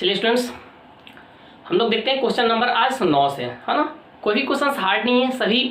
चलिए स्टूडेंट्स, हम लोग देखते हैं क्वेश्चन नंबर आज 9 से, है ना। कोई भी क्वेश्चन हार्ड नहीं है, सभी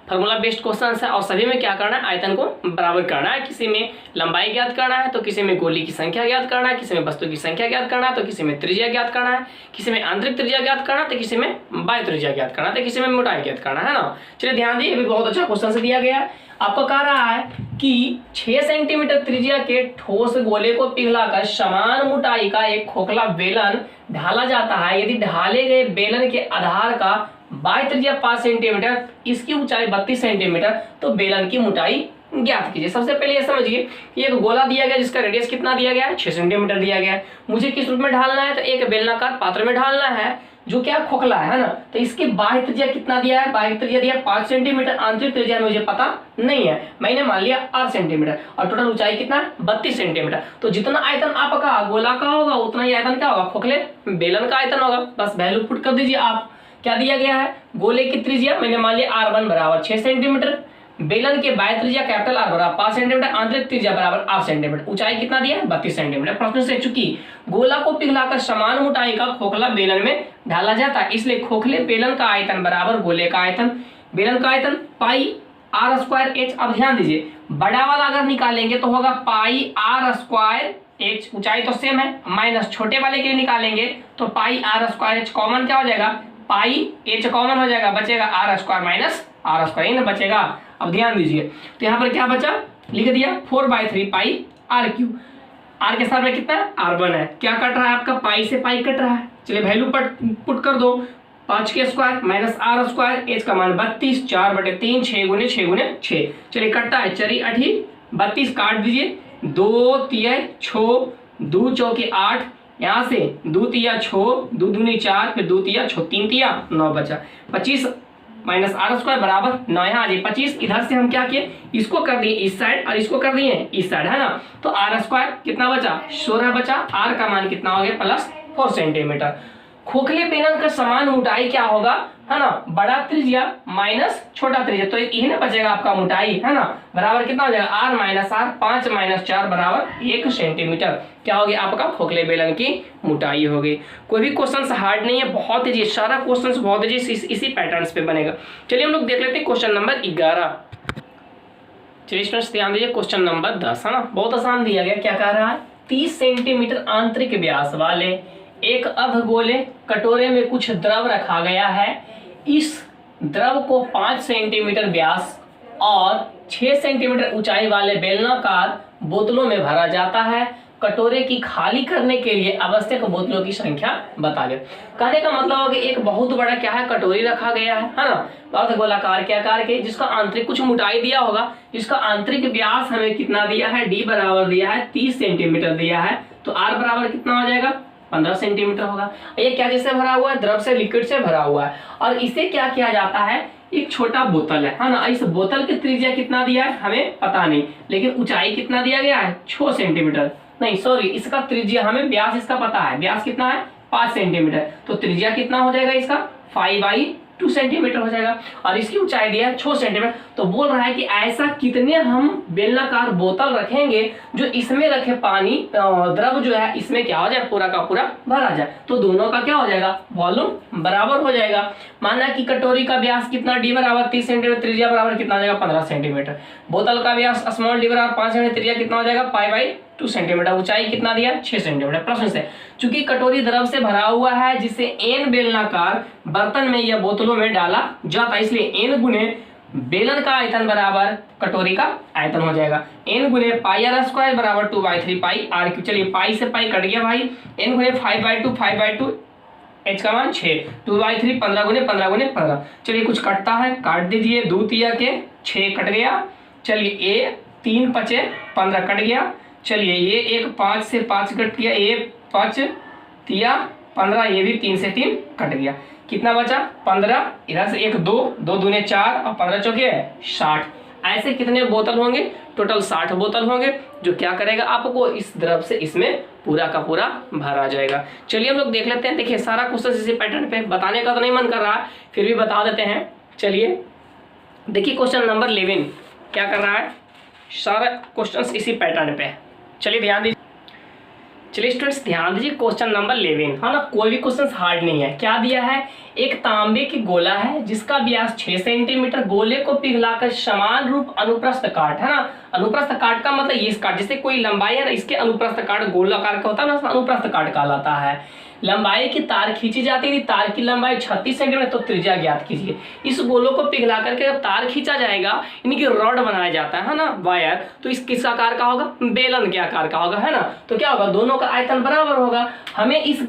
फार्मूला बेस्ड क्वेश्चन है और सभी में क्या करना है, आयतन को बराबर करना है। किसी में लंबाई ज्ञात करना है तो किसी में गोली की संख्या ज्ञात करना है, किसी में वस्तु की संख्या ज्ञात करना है तो किसी में त्रिज्या ज्ञात करना है, किसी में आंतरिक त्रिज्या ज्ञात करना है तो किसी में बाह्य त्रिज्या ज्ञात करना है तो किसी में मोटाई ज्ञात करना है ना। चलिए ध्यान दिए, ये भी बहुत अच्छा क्वेश्चन से दिया गया है। आपको कह रहा है कि 6 सेंटीमीटर त्रिज्या के ठोस गोले को पिघलाकर समान मोटाई का एक खोखला बेलन ढाला जाता है। यदि ढाले गए बेलन के आधार का बाह्य त्रिज्या 5 सेंटीमीटर, इसकी ऊंचाई 32 सेंटीमीटर, तो बेलन की मोटाई ज्ञात कीजिए। सबसे पहले ये समझिए कि एक गोला दिया गया जिसका रेडियस कितना दिया गया है, 6 सेंटीमीटर दिया गया है। मुझे किस रूप में ढालना है, तो एक बेलनाकार पात्र में ढालना है जो क्या खोखला है ना। तो इसकी बाह्य त्रिज्या कितना दिया है, बाह्य त्रिज्या दिया 5 सेंटीमीटर, आंतरिक त्रिज्या मुझे पता नहीं है, मैंने मान लिया 8 सेंटीमीटर और टोटल ऊंचाई कितना है 32 सेंटीमीटर। तो जितना आयतन आपका गोला का होगा उतना ही आयतन क्या होगा, खोखले बेलन का आयतन होगा। बस वैल्यू पुट कर दीजिए आप। क्या दिया गया है, गोले की त्रिज्या मैंने मान लिया r1 बराबर 6 सेंटीमीटर, बेलन के बाह्य त्रिज्या कैपिटल R बराबर 5 सेंटीमीटर, आंतरिक त्रिज्या बराबर 8 सेंटीमीटर, ऊंचाई कितना दिया है 32 सेंटीमीटर। प्रश्न से चूंकि गोला को पिघलाकर समान मोटाई का खोखला बेलन में ढाला जाता है, इसलिए खोखले बेलन का आयतन बराबर गोले का आयतन। बेलन का आयतन पाई r स्क्वायर h। अब ध्यान दीजिए, बड़ा वाला अगर निकालेंगे तो होगा पाई r स्क्वायर h, ऊंचाई तो सेम है, माइनस छोटे वाले के लिए निकालेंगे तो पाई r स्क्वायर h कॉमन क्या हो जाएगा, पाई h कॉमन हो जाएगा, बचेगा r square minus r square, इन बचेगा। अब ध्यान दीजिए, तो यहाँ पर क्या बचा, लिख दिया 4/3 पाई r क्यूब। r के साथ में कितना है, r1 है। क्या कट रहा है आपका, पाई से पाई कट रहा है। चलिए वैल्यू पुट कर दो, 5 के square minus r square, h का मान 32, 4/3, 6 गुने 6 गुने 6। चलिए कटता है, चरी 8 32 काट दीजिए, 2 तिया 6, 2 चौके 8, यहाँ से 2 तिया 6, 2 दूनी 4, फिर 2 तिया 6, 3 तिया 9 बचा। 25 माइनस r स्क्वायर बराबर 9, यहाँ आ जाए 25। इधर से हम क्या किए, इसको कर दिए इस साइड और इसको कर दिए इस साइड, है ना। तो r स्क्वायर कितना बचा, 16 बचा। r का मान कितना हो गया, प्लस 4 सेंटीमीटर। खोखले बेलन का समान मोटाई क्या होगा, है ना, बड़ा त्रिज्या माइनस छोटा त्रिज्या, तो यही ना बचेगा आपका मोटाई, है ना, बराबर कितना हो जाएगा r माइनस r, 5 माइनस 4 बराबर 1 सेंटीमीटर। क्या हो गया आपका, खोखले बेलन की मोटाई हो गई। कोई भी क्वेश्चन हार्ड नहीं है, बहुत ईजी, सारा क्वेश्चन बहुत ईजी इसी पैटर्न्स पे बनेगा। चलिए हम लोग देख लेते हैं क्वेश्चन नंबर 11। चलिए स्टूडेंट्स ध्यान दीजिए, क्वेश्चन नंबर 10, है ना, बहुत आसान दिया गया। क्या कह रहा है, 30 सेंटीमीटर आंतरिक व्यास वाले एक अर्धगोले कटोरे में कुछ द्रव रखा गया है। इस द्रव को 5 सेंटीमीटर व्यास और 6 सेंटीमीटर ऊंचाई वाले बेलनाकार बोतलों में भरा जाता है। कटोरे की खाली करने के लिए आवश्यक बोतलों की संख्या बता दे। कहने का मतलब है कि एक बहुत बड़ा क्या है, कटोरी रखा गया है ना, अर्धगोलाकार के आकार के, जिसका आंतरिक कुछ मोटाई दिया होगा, जिसका आंतरिक व्यास हमें कितना दिया है, d बराबर दिया है 30 सेंटीमीटर दिया है, तो r बराबर कितना हो जाएगा, 15 सेंटीमीटर होगा। ये क्या जैसे भरा हुआ है, द्रव से लिक्विड से भरा हुआ है, और इसे क्या किया जाता है, एक छोटा बोतल है ना। इस बोतल की त्रिज्या कितना दिया है हमें पता नहीं, लेकिन ऊंचाई कितना दिया गया है 6 सेंटीमीटर, नहीं सॉरी, इसका त्रिज्या हमें व्यास इसका पता है, व्यास कितना है 5 सेंटीमीटर, तो त्रिज्या कितना हो जाएगा इसका 5/2 सेंटीमीटर हो जाएगा, और इसकी ऊंचाई दिया है 6 सेंटीमीटर। तो बोल रहा है कि ऐसा कितने हम बेलनाकार बोतल रखेंगे जो इसमें रखे पानी द्रव जो है इसमें क्या हो जाए, पूरा का पूरा भरा जाए, तो दोनों का क्या हो जाएगा, वॉल्यूम बराबर हो जाएगा। माना कि कटोरी का व्यास कितना, d बराबर 30 सेंटीमीटर, त्रिज्या बराबर कितना हो जाएगा 15 सेंटीमीटर। बोतल का व्यास स्मॉल d बराबर 5 सेंटीमीटर, त्रिज्या कितना हो जाएगा 5/2 सेंटीमीटर, ऊंचाई कितना दिया 6 सेंटीमीटर। प्रश्न से चूंकि कटोरी द्रव से भरा हुआ है जिसे n बेलनाकार बर्तन में या बोतलों में डाला जाता है, इसलिए n गुने बेलन का आयतन बराबर कटोरी का आयतन हो जाएगा, n गुने पाई r स्क्वायर बराबर 2/3 पाई r क्यूब। चलिए पाई से पाई कट गया भाई, n गुने 5/2 h का मान 6, 2/3 15 गुने 15 गुने 15। चलिए कुछ कटता है, काट दीजिए, 2 तिया के 6 कट गया। चलिए a 3 5 15 कट गया। चलिए ये एक 5 से 5 कट गया, ये 5 तिया 15, ये भी 3 से 3 कट गया, कितना बचा 15, इधर से 1 2, 2 दूने 4 और 15 चौके 60। ऐसे कितने बोतल होंगे, टोटल 60 बोतल होंगे, जो क्या करेगा आपको इस द्रव से इसमें पूरा का पूरा भरा जाएगा। चलिए हम लोग देख लेते हैं। देखिए सारा क्वेश्चन इसी पैटर्न पे, बताने का तो नहीं मन कर रहा है, फिर भी बता देते हैं। चलिए देखिए क्वेश्चन नंबर 11 क्या कर रहा है, सारा क्वेश्चन इसी पैटर्न पे। चलिए ध्यान दीजिए, चलिए स्टूडेंट्स ध्यान दीजिए, क्वेश्चन नंबर 11 है ना, कोई भी क्वेश्चन हार्ड नहीं है। क्या दिया है, एक तांबे की गोला है जिसका व्यास 6 सेंटीमीटर, गोले को पिघलाकर समान रूप अनुप्रस्थ काट, है ना, अनुप्रस्थ काट का मतलब ये काट, जैसे कोई लंबाई है ना, इसके अनुप्रस्थ काट गोलाकार का होता है ना, अनुप्रस्थ काट कहलाता है। लंबाई की तार खींची जाती है, तार की लंबाई 36 सेंटीमीटर, तो त्रिज्या ज्ञात कीजिए। इस गोलों को पिघला करके जब तार खींचा जाएगा, इनकी रॉड बनाया जाता है ना, वायर, तो इस किस आकार का होगा, बेलन के आकार का होगा, है ना। तो क्या होगा, दोनों का आयतन बराबर होगा। हमें इस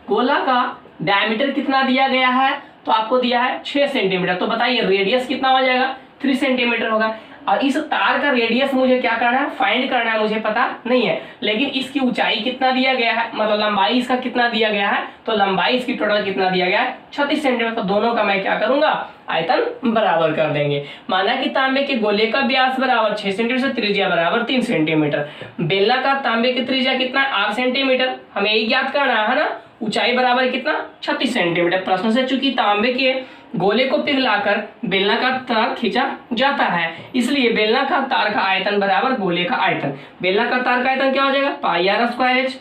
गोला का डायमीटर कितना दिया गया है, तो आपको दिया है 6 सेंटीमीटर, तो बताइए रेडियस कितना हो जाएगा, 3 सेंटीमीटर होगा। और इस तार का रेडियस मुझे क्या करना है, फाइंड करना है, मुझे पता नहीं है, लेकिन इसकी ऊंचाई कितना दिया गया है, मतलब लंबाई इसका कितना दिया गया है, तो लंबाई इसकी टोटल कितना दिया गया है, 36 सेंटीमीटर। तो दोनों का मैं क्या करूंगा, आयतन बराबर कर देंगे। माना कि तांबे के गोले का व्यास बराबर 6 सेंटीमीटर, त्रिज्या बराबर 3 सेंटीमीटर। बेलनाकार तांबे की त्रिज्या कितना है, 8 सेंटीमीटर, हमें यही ज्ञात करना है ना। ऊंचाई बराबर कितना, 36 सेंटीमीटर। प्रश्न से चूंकि तांबे के गोले को पिघलाकर बेलनाकार तार खींचा जाता है, इसलिए बेलनाकार तार का आयतन बराबर गोले का आयतन। बेलनाकार तार का आयतन क्या हो जाएगा, पाई आर स्क्वायर एच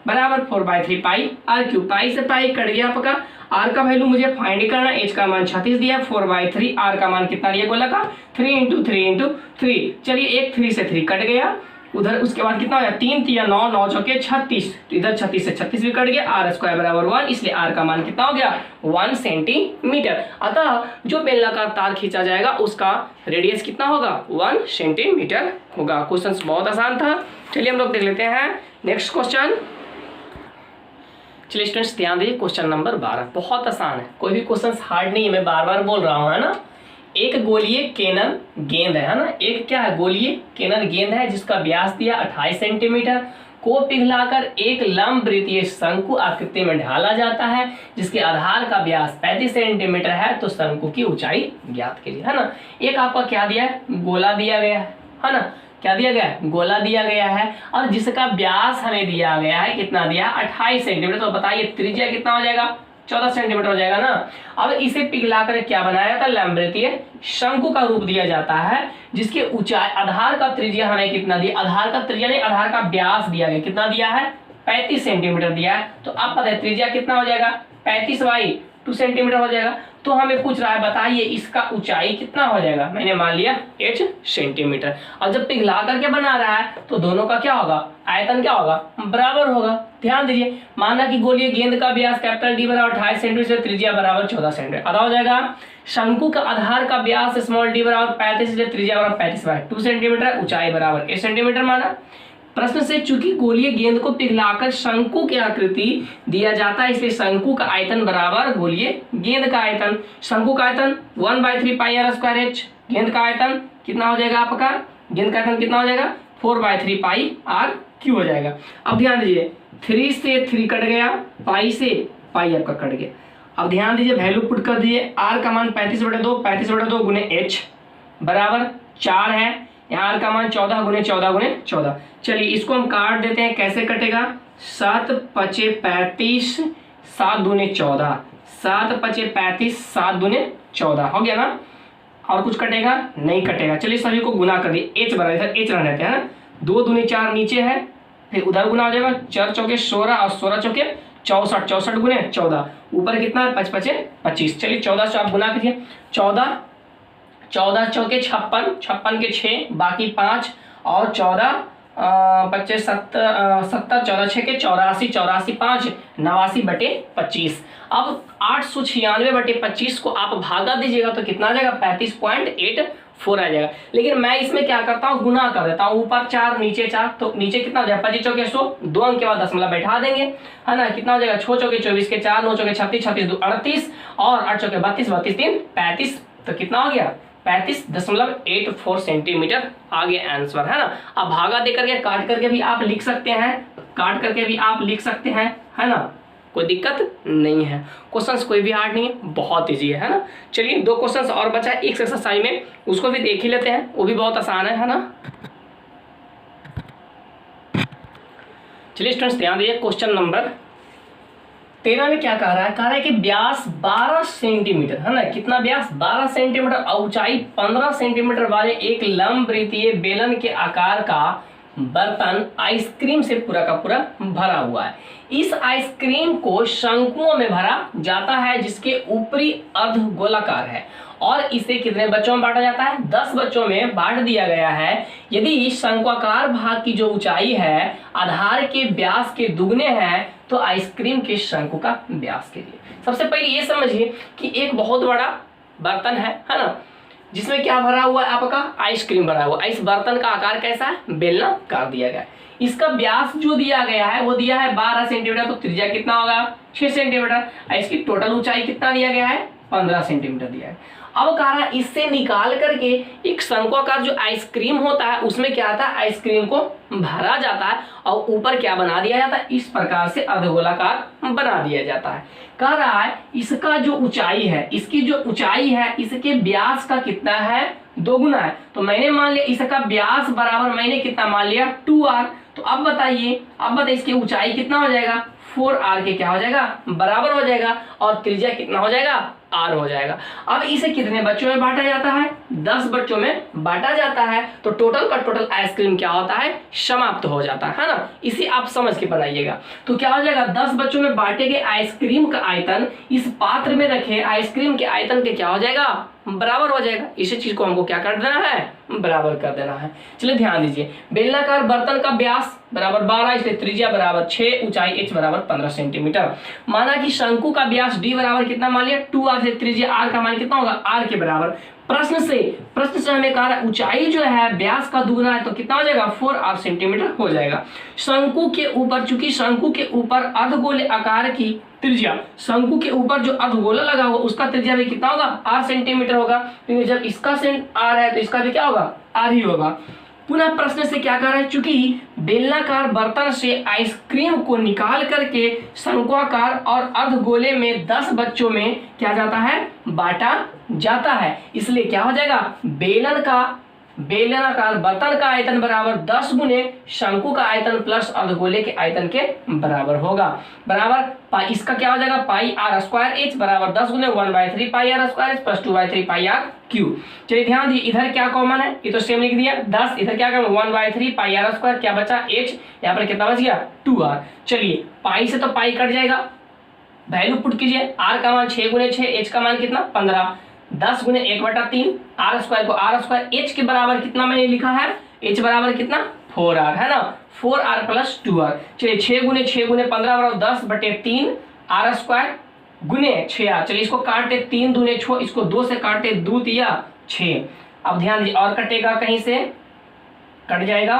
बराबर 4/3 पाई आर क्यूब। पाई से पाई कट गया आपका, आर का वैल्यू मुझे फाइंड करना, एच का मान 36 दिया, 4/3, आर का मान कितना दिया गोला का, 3 × 3 × 3। चलिए एक 3 से 3 कट गया, उधर उसके बाद कितना हो गया, 3 × 9 9 चौके 36, तो इधर 36 से 36 भी कट गया, आर स्क्वायर बराबर 1, इसलिए आर का मान कितना हो गया, 1 सेंटीमीटर। अतः जो बेलनाकार तार खींचा जाएगा उसका रेडियस कितना होगा, 1 सेंटीमीटर होगा। क्वेश्चन बहुत आसान था। चलिए हम लोग देख लेते हैं नेक्स्ट क्वेश्चन। चलिए स्टूडेंट्स ध्यान दीजिए, क्वेश्चन नंबर 12 बहुत आसान है, कोई भी क्वेश्चन हार्ड नहीं है, मैं बार बार बोल रहा हूँ, है ना। एक गोलीय केनल गेंद है ना, एक क्या है, गोलीय केनल गेंद है जिसका व्यास दिया 28 सेंटीमीटर, को पिघलाकर एक लंबवृत्तीय शंकु आकृति में ढाला जाता है जिसके आधार का व्यास 35 सेंटीमीटर है, तो शंकु की ऊंचाई ज्ञात कीजिए, है ना। एक आपका क्या दिया है, गोला दिया गया है ना, क्या दिया गया है, गोला दिया गया है, और जिसका व्यास हमें दिया गया है, कितना दिया, 28 सेंटीमीटर। तो बताइए त्रिज्या कितना हो जाएगा, 14 सेंटीमीटर हो जाएगा ना। अब इसे पिघलाकर क्या बनाया जाता है, लंबवृत्तीय शंकु का रूप दिया जाता है, जिसके ऊंचाई आधार का त्रिज्या हमें कितना दिया, आधार का त्रिज्या नहीं, आधार का व्यास दिया गया, कितना दिया है, 35 सेंटीमीटर दिया है। तो आप पता है त्रिज्या कितना हो जाएगा, 35/2 सेंटीमीटर हो जाएगा। तो हमें पूछ रहा है बताइए इसका ऊंचाई कितना हो जाएगा, मैंने मान लिया 8 सेंटीमीटर। और जब पिघला करके बना रहा है तो दोनों का क्या होगा, आयतन क्या होगा, बराबर होगा। ध्यान दीजिए, माना कि गोलीय गेंद का व्यास कैपिटल डी बराबर 28 सेंटीमीटर, त्रिज्या बराबर 14 सेंटीमीटर, अदा हो जाएगा। शंकु का आधार का व्यास स्मॉल डी बराबर 35, इसलिए त्रिज्या बराबर 35/2 सेंटीमीटर, ऊंचाई बराबर 8 सेंटीमीटर माना। प्रश्न से चूंकि गोलीय गेंद को पिघलाकर शंकु की आकृति दिया जाता है, इसलिए शंकु का आयतन बराबर गोलीय गेंद का आयतन। शंकु का आयतन 1/3 पाई आर स्क्वायर एच, गेंद का आयतन कितना हो जाएगा आपका, गेंद का आयतन कितना हो जाएगा, 4/3 पाई आर क्यू हो जाएगा। अब ध्यान दीजिए, 3 से 3 कट गया, पाई से पाई आपका कट गया। अब ध्यान दीजिए, वैल्यू पुट कर दिए, आर का मान 35/2 गुने एच बराबर 4 है, यहाँ आर का मान 14 गुने 14 गुने 14। चलिए इसको हम काट देते हैं, कैसे कटेगा, 7 × 5 = 35, 7 दूने 14, 7 × 5 = 35, 7 दूने 14 हो गया ना। और कुछ कटेगा, नहीं कटेगा। चलिए सभी को गुना कर दिए, एच बराबर, इधर एच रहने देते हैं ना, 2 दूने 4 नीचे है, फिर उधर गुना हो जाएगा, 4 चौके 16 और 16 चौके 64, 64 गुने 14, ऊपर कितना है, 5 × 5 = 25। चलिए 14 से आप गुना कीजिए, 14 चौके 56, 56 के 6 बाकी 5 और 14 25 70 14 6 के 84, 84 5 89/25। अब 896/25 को आप भागा दीजिएगा तो कितना आ जाएगा, 35.84 आ जाएगा। लेकिन मैं इसमें क्या करता हूँ, गुना कर देता हूँ, ऊपर 4 नीचे 4, तो नीचे कितना हो जाएगा, 25 चौके 100, 2 अंक के बाद दशमलव बैठा देंगे, है ना। कितना हो जाएगा, 6 चौके 24 के 4, 9 चौके 36, 36 2 38 और 8 चौके 32, 32 3 35, तो कितना हो गया, 35.84 सेंटीमीटर आ गया आंसर, है ना। अब भागा देकर के काट करके भी आप लिख सकते हैं, काट करके भी आप लिख सकते हैं, है ना, कोई दिक्कत नहीं है। क्वेश्चंस कोई भी हार्ड नहीं है, बहुत इजी है ना। चलिए 2 क्वेश्चंस और बचा है एक एक्सरसाइज में, उसको भी देख ही लेते हैं, वो भी बहुत आसान है ना। चलिए स्टूडेंट्स ध्यान दीजिए, क्वेश्चन नंबर 13 में क्या कह रहा है, कह रहा है कि व्यास 12 सेंटीमीटर, है ना, कितना व्यास, 12 सेंटीमीटर और ऊंचाई 15 सेंटीमीटर वाले एक लंबवृत्तीय बेलन के आकार का बर्तन आइसक्रीम से पूरा का पूरा भरा हुआ है। इस आइसक्रीम को शंकुओं में भरा जाता है जिसके ऊपरी अर्ध गोलाकार है और इसे कितने बच्चों में बांटा जाता है? 10 बच्चों में बांट दिया गया है। यदि शंक्वाकार भाग की जो ऊंचाई है आधार के व्यास के दुगने है तो आइसक्रीम के शंकु का व्यास के लिए सबसे पहले ये समझिए कि एक बहुत बड़ा बर्तन है ना, जिसमें क्या भरा हुआ है? आपका आइसक्रीम भरा हुआ है। इस बर्तन का आकार कैसा है? बेलनाकार दिया गया है। इसका व्यास जो दिया गया है वो दिया है 12 सेंटीमीटर, तो त्रिज्या कितना होगा? 6 सेंटीमीटर। इसकी टोटल ऊंचाई कितना दिया गया है? 15 सेंटीमीटर दिया है। अब कह रहा है इससे निकाल करके एक शंक्वाकार जो आइसक्रीम होता है उसमें क्या आता है? आइसक्रीम को भरा जाता है और ऊपर क्या बना दिया जाता है? इस प्रकार से अर्धगोलाकार बना दिया जाता है। कह रहा है इसका जो ऊंचाई है, इसकी जो ऊंचाई है इसके व्यास का कितना है? दोगुना है। तो मैंने मान लिया इसका व्यास बराबर मैंने कितना मान लिया? 2r। तो अब बताइए इसकी ऊंचाई कितना हो जाएगा? 4r के क्या हो जाएगा? बराबर हो जाएगा और त्रिज्या कितना हो जाएगा? r हो जाएगा। अब इसे कितने बच्चों में बांटा जाता है? 10 बच्चों में बांटा जाता है। तो टोटल का टोटल आइसक्रीम क्या होता है? समाप्त हो जाता है ना। इसे आप समझ के बनाइएगा। तो क्या हो जाएगा? 10 बच्चों में बांटे गए आइसक्रीम का आयतन इस पात्र में रखे आइसक्रीम के आयतन के क्या हो जाएगा? बराबर हो जाएगा। इसी चीज को हमको क्या कर देना है? बराबर कर देना है। चलिए ध्यान दीजिए, बेलनाकार बर्तन का व्यास बराबर 12, इसलिए त्रिज्या बराबर 6, ऊंचाई h बराबर 15 सेंटीमीटर। माना कि शंकु का व्यास d बराबर कितना मान लिया? 2r से त्रिज्या r का मान कितना होगा? r के बराबर। प्रश्न से हमें कहा है ऊंचाई जो है व्यास का दुगना है तो कितना हो जाएगा? 4r सेंटीमीटर हो जाएगा। शंकु के ऊपर, चूंकि शंकु के ऊपर अर्धगोले आकार की त्रिज्या, शंकु के ऊपर जो अर्धगोला लगा हुआ उसका त्रिज्या भी कितना होगा? r सेंटीमीटर होगा, क्योंकि जब इसका r है तो इसका भी क्या होगा? r ही होगा। पुनः प्रश्न से क्या कर रहा है? चूंकि बेलनाकार बर्तन से आइसक्रीम को निकाल करके शंक्वाकार और अर्धगोले में 10 बच्चों में क्या जाता है? बांटा जाता है। इसलिए क्या हो जाएगा? बेलनाकार बर्तन का आयतन बराबर 10 गुने शंकु का आयतन प्लस अर्धगोले के आयतन के बराबर होगा। बराबर इसका क्या हो जाएगा? पाई आर स्क्वायर एच बराबर 10 गुने 1/3 pi R square H plus 2/3 pi R cube. चलिए ध्यान दीजिए, इधर क्या कॉमन है? ये तो सेम लिख दिया 10, इधर क्या कॉमन? 1/3 पाई आर स्क्वायर, क्या बचा? h। यहाँ पर कितना बच गया? 2r। चलिए पाई से तो पाई कट जाएगा, वैल्यू पुट कीजिए। r का मान 6 गुने 6, h का मान कितना? 15, 10 गुने 1/3, आर स्क्वायर को आर स्क्वायर, h के बराबर कितना मैंने लिखा है? h बराबर कितना? 4r है ना, 4r प्लस 2r। चलिए 6 गुने 15 बराबर 10/3 आर स्क्वायर गुने 6r। चलिए इसको काटे 3 दूने 6, इसको 2 से काटे 2 तिया 6। अब ध्यान दीजिए, और कटेगा कहीं से? कट जाएगा।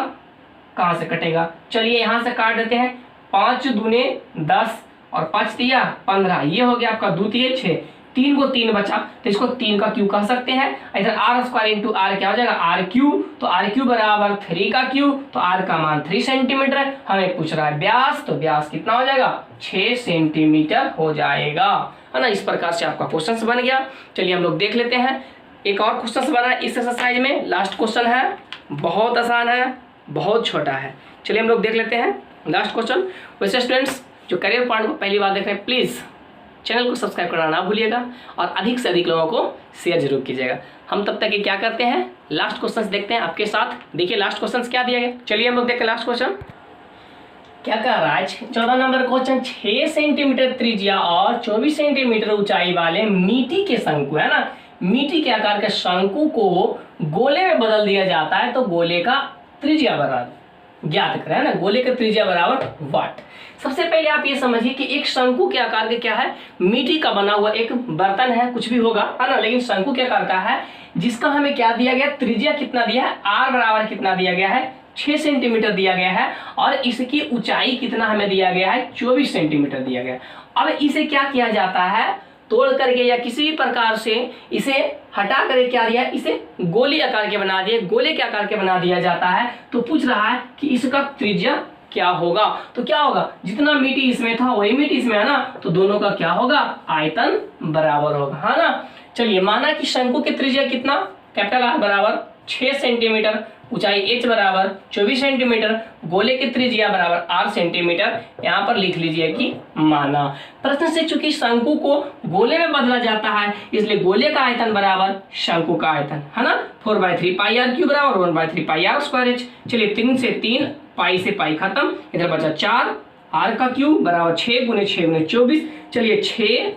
कहाँ से कटेगा? चलिए यहाँ से काट देते हैं। 5 दूने 10 और 5 तिया 15, ये हो गया आपका 2 तिया 6। 3 को 3 बचा तो इसको 3 का क्यूब कह सकते हैं। इधर आर स्क्वायर इंटू आर क्या हो जाएगा? R cube. तो आर क्यूब बराबर 3 का क्यूब, तो आर का मान 3 सेंटीमीटर है। हमें पूछ रहा है व्यास, तो व्यास कितना हो जाएगा? 6 सेंटीमीटर हो जाएगा, है ना। इस प्रकार से आपका क्वेश्चन बन गया। चलिए हम लोग देख लेते हैं, एक और क्वेश्चन बना है इस एक्सरसाइज में। लास्ट क्वेश्चन है, बहुत आसान है, बहुत छोटा है। चलिए हम लोग देख लेते हैं लास्ट क्वेश्चन। वैसे स्टूडेंट्स जो करियर पॉइंट को पहली बार देख रहे हैं, प्लीज़ चैनल को सब्सक्राइब करना ना भूलिएगा और अधिक से अधिक लोगों को शेयर जरूर कीजिएगा। हम तब तक ये क्या करते हैं, लास्ट क्वेश्चंस देखते हैं आपके साथ। देखिए लास्ट क्वेश्चंस क्या दिया गया। चलिए हम लोग देखते हैं लास्ट क्वेश्चन क्या कह रहा है। 14 नंबर क्वेश्चन, 6 सेंटीमीटर त्रिज्या और 24 सेंटीमीटर ऊंचाई वाले मिट्टी के शंकु, है ना, मिट्टी के आकार के शंकु को गोले में बदल दिया जाता है तो गोले का त्रिज्या बराबर ज्ञात करें, है ना। गोले का त्रिज्या बराबर वाट। सबसे पहले आप ये समझिए कि एक शंकु के आकार के क्या है? मिट्टी का बना हुआ एक बर्तन है, कुछ भी होगा, है ना, लेकिन शंकु के आकार का है, जिसका हमें क्या दिया गया? त्रिज्या कितना दिया है? r बराबर कितना दिया गया है? 6 सेंटीमीटर दिया गया है। और इसकी ऊंचाई कितना हमें दिया गया है? 24 सेंटीमीटर दिया गया है। अब इसे क्या किया जाता है? तोड़ करके या किसी भी प्रकार से इसे हटा करके क्या दिया? इसे गोली आकार के बना दिए, गोले के आकार के बना दिया जाता है। तो पूछ रहा है कि इसका त्रिज्या क्या होगा? तो क्या होगा? जितना मिट्टी इसमें था वही मिट्टी इसमें है ना, तो दोनों का क्या होगा? आयतन बराबर होगा, है ना। चलिए माना कि शंकु की त्रिज्या कितना? कैपिटल R बराबर 6 सेंटीमीटर, ऊंचाई h बराबर 24 सेंटीमीटर, गोले की त्रिज्या बराबर 8 सेंटीमीटर। यहाँ पर लिख लीजिए कि माना। प्रश्न से चूंकि शंकु को गोले में बदला जाता है इसलिए गोले का आयतन बराबर शंकु का आयतन, है ना। 4/3 पाई आर क्यूब बराबर 1/3 पाई आर स्क्वायर एच। चलिए 3 से 3, पाई से पाई खत्म, इधर बचा 4, आर का क्यूब बराबर 6 गुने 6 गुने 24। चलिए 6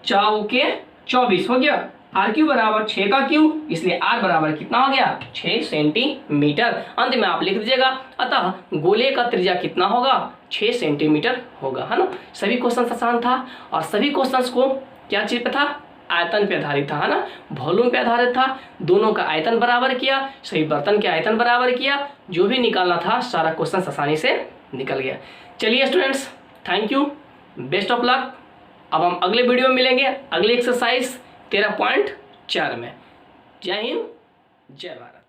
चौके 24 हो गया, आर क्यू बराबर 6 का क्यूब, इसलिए आर बराबर कितना हो गया 6 सेंटीमीटर। अंत में आप लिख दीजिएगा अतः गोले का त्रिज्या कितना होगा 6 सेंटीमीटर होगा, है ना। सभी क्वेश्चन आसान था और सभी क्वेश्चंस को क्या चीज पे था, आयतन पे आधारित था, है ना, वॉल्यूम पे आधारित था। दोनों का आयतन बराबर किया, सभी बर्तन के आयतन बराबर किया, जो भी निकालना था सारा क्वेश्चन आसानी से निकल गया। चलिए students, thank you, best of luck. अब हम अगले वीडियो में मिलेंगे अगले एक्सरसाइज 13.4 में। जय हिंद, जय भारत।